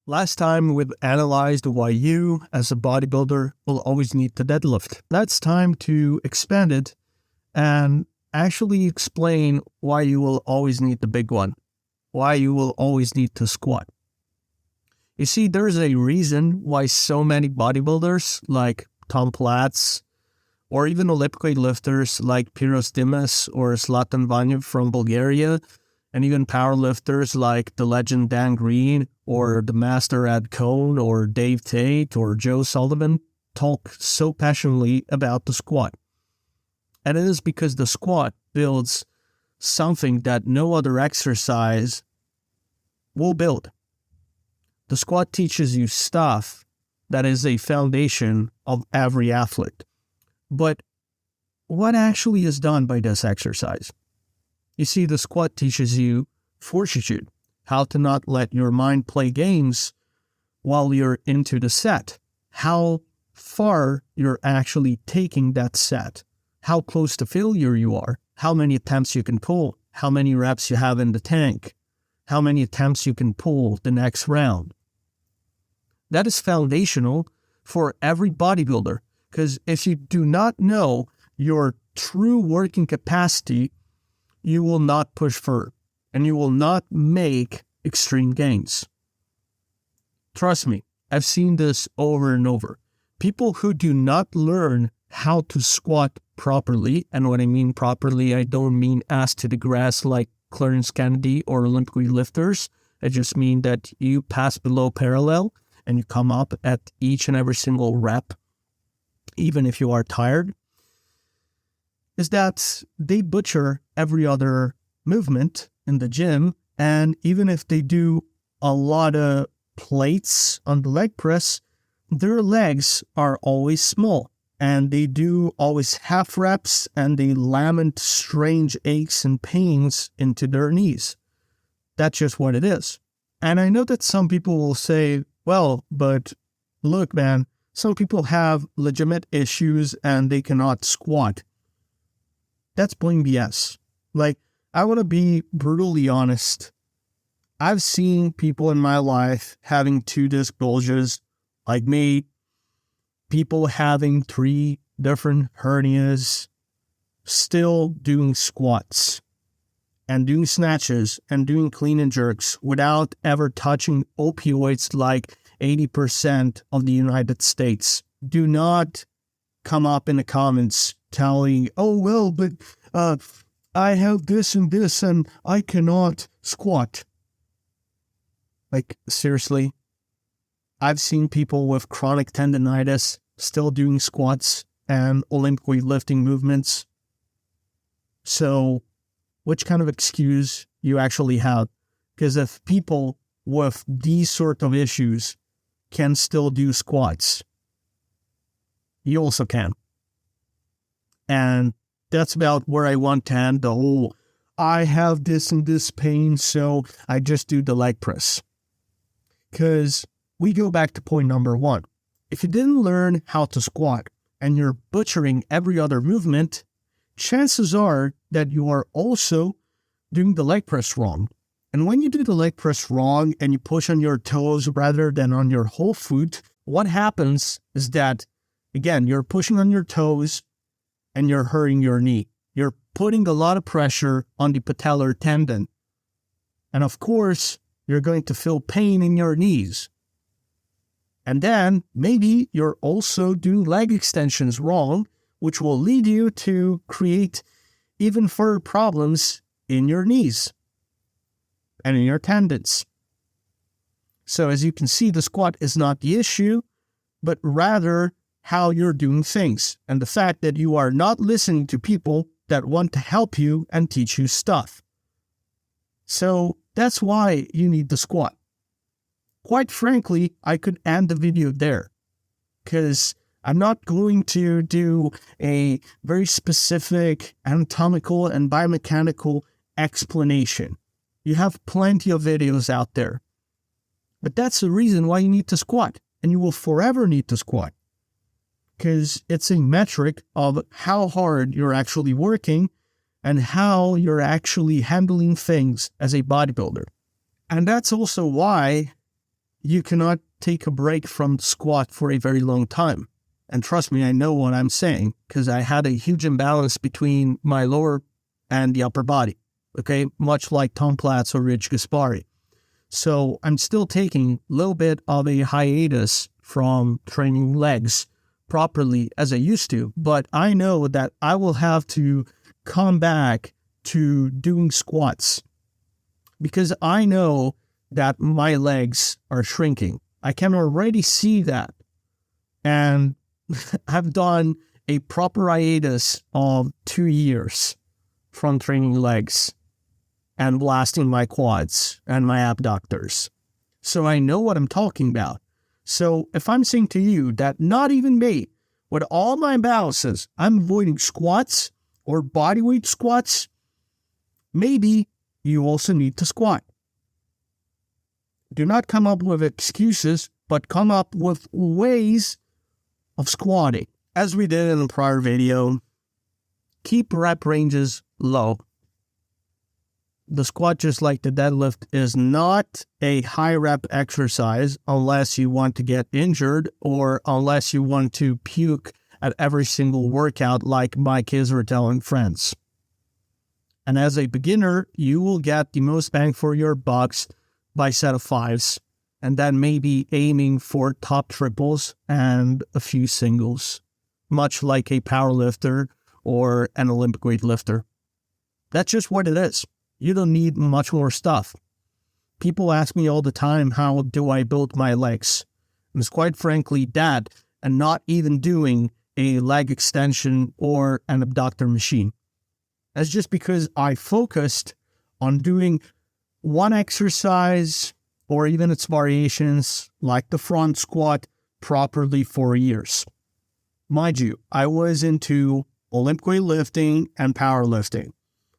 Last time we've analyzed why you, as a bodybuilder, will always need to deadlift. That's time to expand it and actually explain why you will always need the big one, why you will always need to squat. You see, there's a reason why so many bodybuilders like Tom Platz, or even Olympic weightlifters like Piros Dimas or Zlatan Vanyev from Bulgaria, and even powerlifters like the legend Dan Green or the master Ed Cohn or Dave Tate or Joe Sullivan talk so passionately about the squat. And it is because the squat builds something that no other exercise will build. The squat teaches you stuff that is a foundation of every athlete. But what actually is done by this exercise? You see, the squat teaches you fortitude, how to not let your mind play games while you're into the set, how far you're actually taking that set, how close to failure you are, how many attempts you can pull, how many reps you have in the tank, how many attempts you can pull the next round. That is foundational for every bodybuilder, because if you do not know your true working capacity, you will not push further, and you will not make extreme gains. Trust me, I've seen this over and over. People who do not learn how to squat properly, and when I mean properly, I don't mean ass to the grass like Clarence Kennedy or Olympic weightlifters. I just mean that you pass below parallel and you come up at each and every single rep, even if you are tired, is that they butcher every other movement in the gym. And even if they do a lot of plates on the leg press, their legs are always small. And they do always half reps, and they lament strange aches and pains into their knees. That's just what it is. And I know that some people will say, well, but look, man, some people have legitimate issues and they cannot squat. That's plain BS. Like, I want to be brutally honest. I've seen people in my life having 2 disc bulges, like me, people having 3 different hernias, still doing squats and doing snatches and doing clean and jerks without ever touching opioids like 80% of the United States. Do not come up in the comments telling, oh, well, but I have this and I cannot squat. Like, seriously? I've seen people with chronic tendonitis still doing squats and Olympic weightlifting movements. So, which kind of excuse you actually have? Because if people with these sort of issues can still do squats, you also can. And that's about where I want to end the whole, I have this and this pain, so I just do the leg press. Because we go back to point number 1. If you didn't learn how to squat and you're butchering every other movement, chances are that you are also doing the leg press wrong. And when you do the leg press wrong and you push on your toes rather than on your whole foot, what happens is that, again, you're pushing on your toes and you're hurting your knee. You're putting a lot of pressure on the patellar tendon. And of course, you're going to feel pain in your knees. And then maybe you're also doing leg extensions wrong, which will lead you to create even further problems in your knees and in your tendons. So as you can see, the squat is not the issue, but rather how you're doing things and the fact that you are not listening to people that want to help you and teach you stuff. So that's why you need the squat. Quite frankly, I could end the video there because I'm not going to do a very specific anatomical and biomechanical explanation. You have plenty of videos out there. But that's the reason why you need to squat, and you will forever need to squat. Because it's a metric of how hard you're actually working and how you're actually handling things as a bodybuilder. And that's also why you cannot take a break from the squat for a very long time. And trust me, I know what I'm saying because I had a huge imbalance between my lower and the upper body, okay? Much like Tom Platz or Rich Gaspari. So I'm still taking a little bit of a hiatus from training legs properly as I used to, but I know that I will have to come back to doing squats because I know that my legs are shrinking. I can already see that. And I've done a proper hiatus of 2 years from training legs and blasting my quads and my abductors. So I know what I'm talking about. So if I'm saying to you that not even me, with all my imbalances, I'm avoiding squats or bodyweight squats, maybe you also need to squat. Do not come up with excuses, but come up with ways of squatting. As we did in the prior video, keep rep ranges low. The squat, just like the deadlift, is not a high rep exercise unless you want to get injured or unless you want to puke at every single workout like my kids were telling friends. And as a beginner, you will get the most bang for your bucks by set of fives, and then maybe aiming for top triples and a few singles, much like a powerlifter or an Olympic weightlifter. That's just what it is. You don't need much more stuff. People ask me all the time, how do I build my legs? And it's quite frankly that, and not even doing a leg extension or an abductor machine. That's just because I focused on doing one exercise or even its variations, like the front squat, properly for years. Mind you, I was into Olympic weightlifting and powerlifting.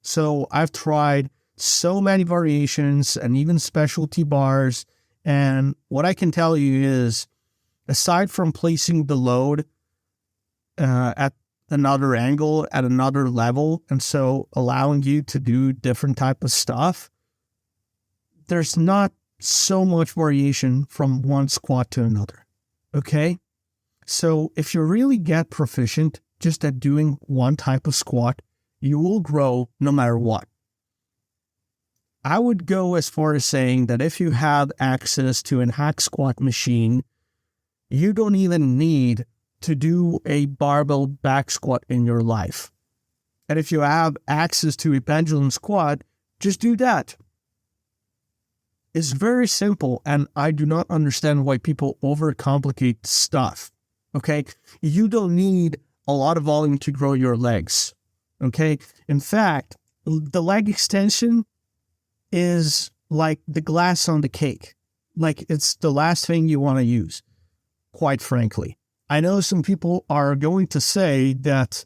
So I've tried so many variations and even specialty bars. And what I can tell you is, aside from placing the load at another angle, at another level, and so allowing you to do different type of stuff, there's not so much variation from one squat to another. Okay? So if you really get proficient just at doing one type of squat, you will grow no matter what. I would go as far as saying that if you have access to an hack squat machine, you don't even need to do a barbell back squat in your life. And if you have access to a pendulum squat, just do that. It's very simple, and I do not understand why people overcomplicate stuff. Okay? You don't need a lot of volume to grow your legs. Okay? In fact, the leg extension is like the glass on the cake. Like, it's the last thing you want to use, quite frankly. I know some people are going to say that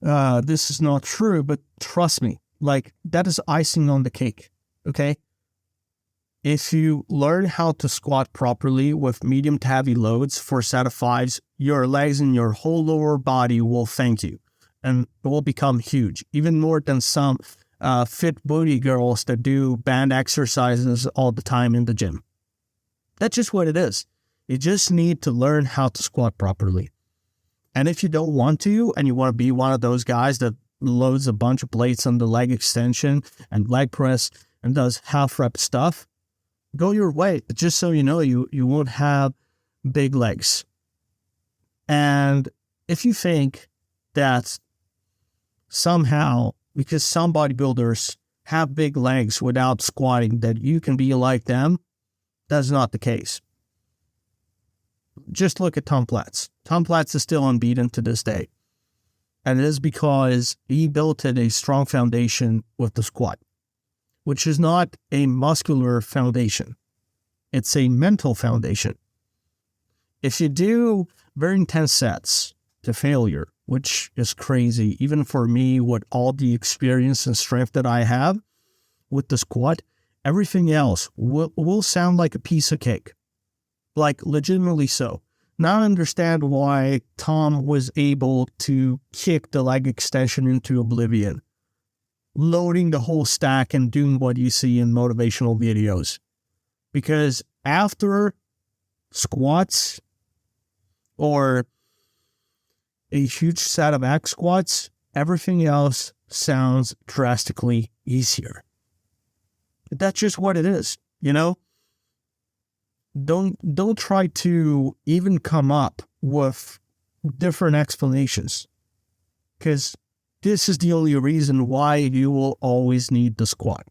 this is not true, but trust me, like, that is icing on the cake. Okay? If you learn how to squat properly with medium to heavy loads for set of fives, your legs and your whole lower body will thank you. And it will become huge, even more than some fit booty girls that do band exercises all the time in the gym. That's just what it is. You just need to learn how to squat properly. And if you don't want to, and you want to be one of those guys that loads a bunch of plates on the leg extension and leg press and does half rep stuff, go your way. Just so you know, you won't have big legs. And if you think that somehow, because some bodybuilders have big legs without squatting, that you can be like them, that's not the case. Just look at Tom Platz. Tom Platz is still unbeaten to this day. And it is because he built a strong foundation with the squat, which is not a muscular foundation. It's a mental foundation. If you do very intense sets to failure, which is crazy, even for me with all the experience and strength that I have with the squat, everything else will sound like a piece of cake. Like, legitimately so. Now I understand why Tom was able to kick the leg extension into oblivion, loading the whole stack and doing what you see in motivational videos. Because after squats or a huge set of X squats, everything else sounds drastically easier. That's just what it is, you know? Don't try to even come up with different explanations, because this is the only reason why you will always need the squat.